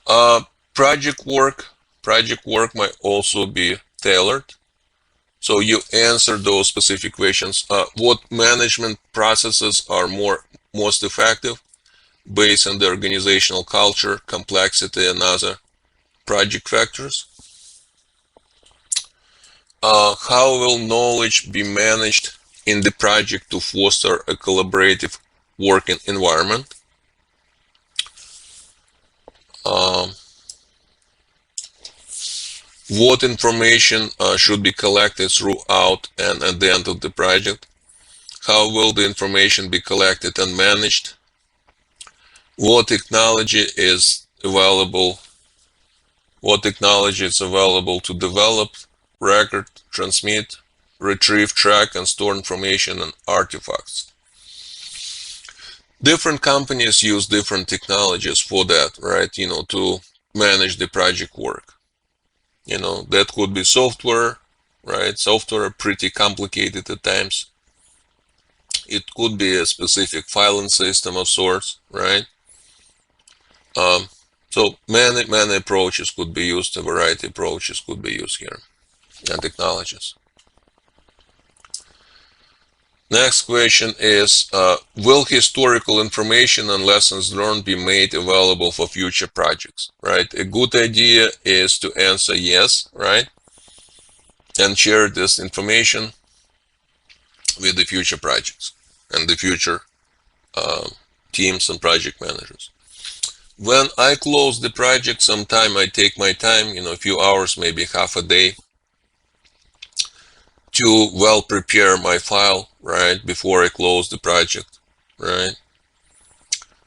Uh, project work might also be tailored. So you answer those specific questions. What management processes are most effective based on the organizational culture, complexity, and other project factors? How will knowledge be managed in the project to foster a collaborative working environment? Um, what information should be collected throughout and at the end of the project? How will the information be collected and managed? What technology is available? What technology is available to develop, record, transmit, retrieve, track, and store information and artifacts? Different companies use different technologies for that, right? To manage the project work. That could be software, right? Software pretty complicated at times. It could be a specific filing system of sorts, right? So many approaches could be used, a variety of approaches could be used here, and technologies. Next question is, will historical information and lessons learned be made available for future projects, right? A good idea is to answer yes, right? And share this information with the future projects and the future teams and project managers. When I close the project, sometime I take my time, a few hours, maybe half a day, to well prepare my file, right, before I close the project, right?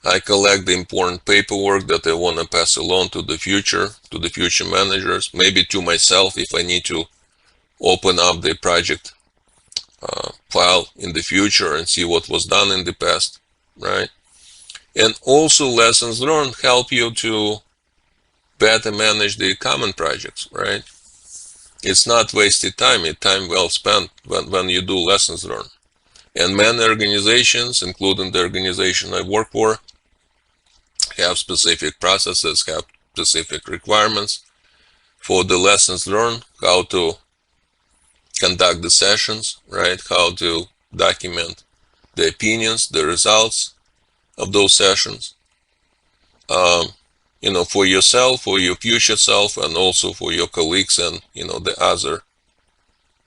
I collect the important paperwork that I want to pass along to the future managers, maybe to myself if I need to open up the project file in the future and see what was done in the past, right? And also lessons learned help you to better manage the common projects, right? It's not wasted time, it's time well spent when you do lessons learned. And many organizations, including the organization I work for, have specific processes, have specific requirements for the lessons learned, how to conduct the sessions, right? How to document the opinions, the results of those sessions. For yourself, for your future self, and also for your colleagues and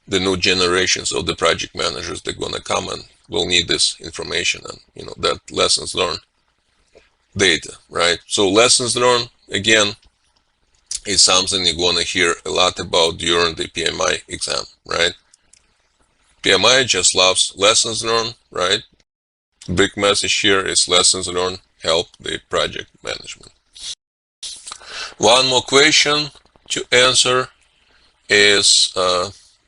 the new generations of the project managers that are gonna come and will need this information and that lessons learned data, right? So lessons learned, again, is something you're gonna hear a lot about during the PMI exam, right? PMI just loves lessons learned, right? Big message here is lessons learned help the project management. One more question to answer is,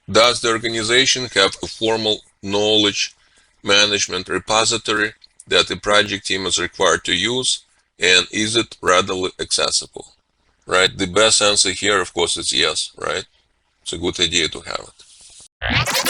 does the organization have a formal knowledge management repository that the project team is required to use, and is it readily accessible, right? The best answer here, of course, is yes, right? It's a good idea to have it.